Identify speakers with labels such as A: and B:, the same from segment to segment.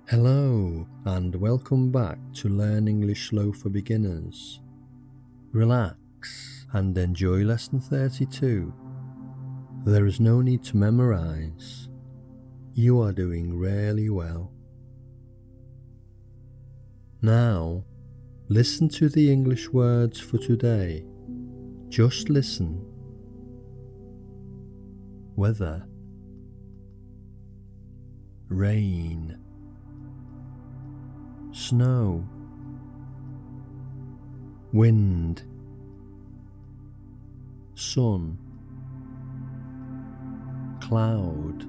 A: Hello and welcome back to Learn English Slow for Beginners. Relax and enjoy lesson 32. There is no need to memorize. You are doing really well. Now, listen to the English words for today. Just listen. Weather, rain, snow, wind, sun, cloud,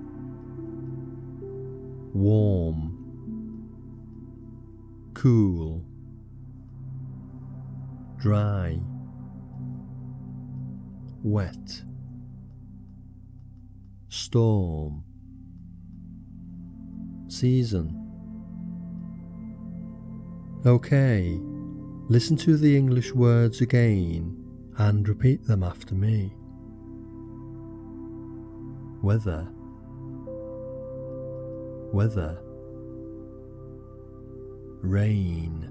A: warm, cool, dry, wet, storm, season. Okay, listen to the English words again and repeat them after me. Weather, weather, rain,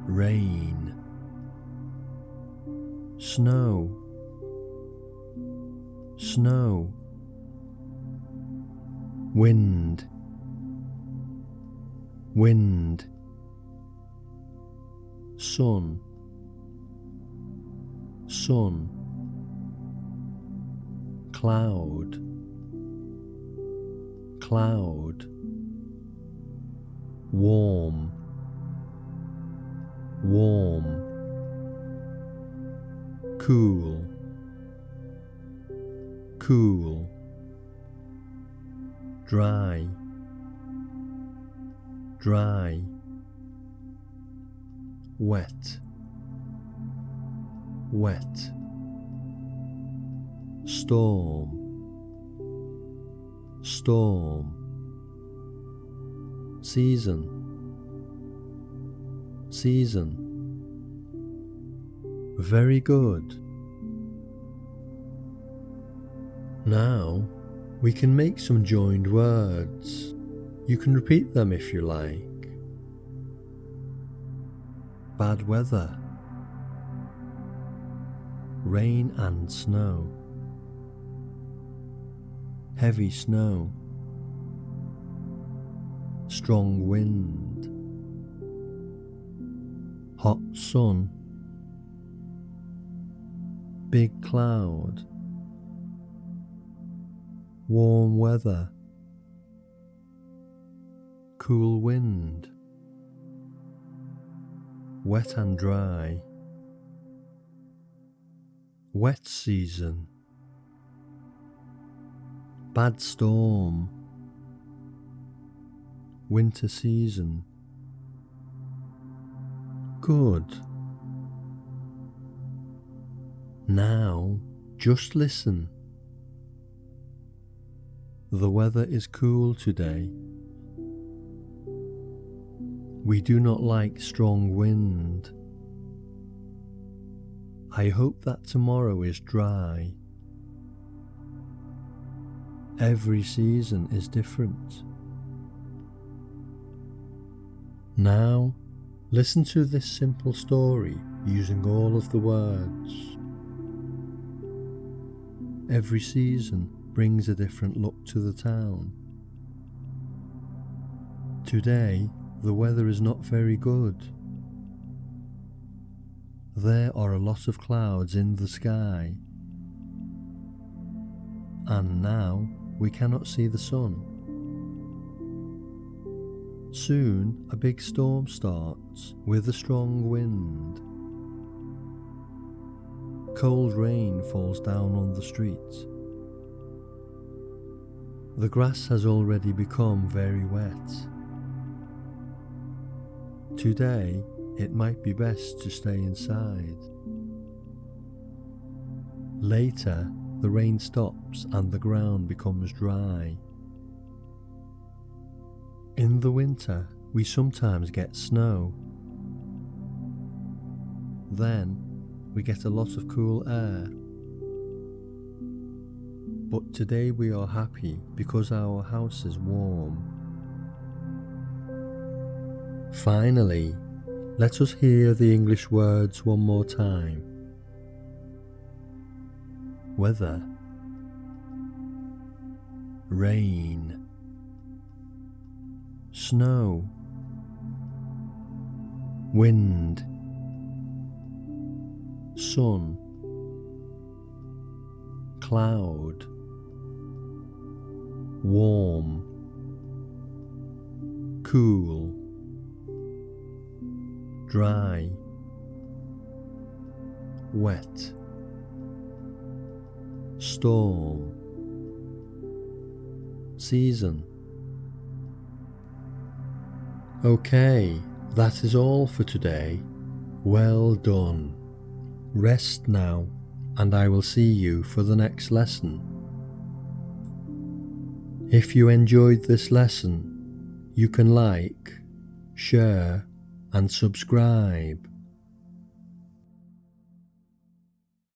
A: rain, snow, snow, wind, wind, sun, sun, cloud, cloud, warm, warm, cool, cool, dry, dry, wet, wet, storm, storm, season, season. Very good. Now we can make some joined words. You can repeat them if you like. Bad weather, rain and snow, heavy snow, strong wind, hot sun, big cloud, warm weather, cool wind, wet and dry, wet season, bad storm, winter season. Good. Now, just listen. The weather is cool today. We do not like strong wind. I hope that tomorrow is dry. Every season is different. Now, listen to this simple story using all of the words. Every season brings a different look to the town. Today, the weather is not very good. There are a lot of clouds in the sky. And now we cannot see the sun. Soon a big storm starts with a strong wind. Cold rain falls down on the street. The grass has already become very wet. Today, it might be best to stay inside. Later, the rain stops and the ground becomes dry. In the winter, we sometimes get snow. Then, we get a lot of cool air. But today we are happy because our house is warm. Finally, let us hear the English words one more time. Weather, rain, snow, wind, sun, cloud, warm, cool, dry, wet, storm, season. Okay, that is all for today. Well done. Rest now, and I will see you for the next lesson. If you enjoyed this lesson, you can like, share, and subscribe.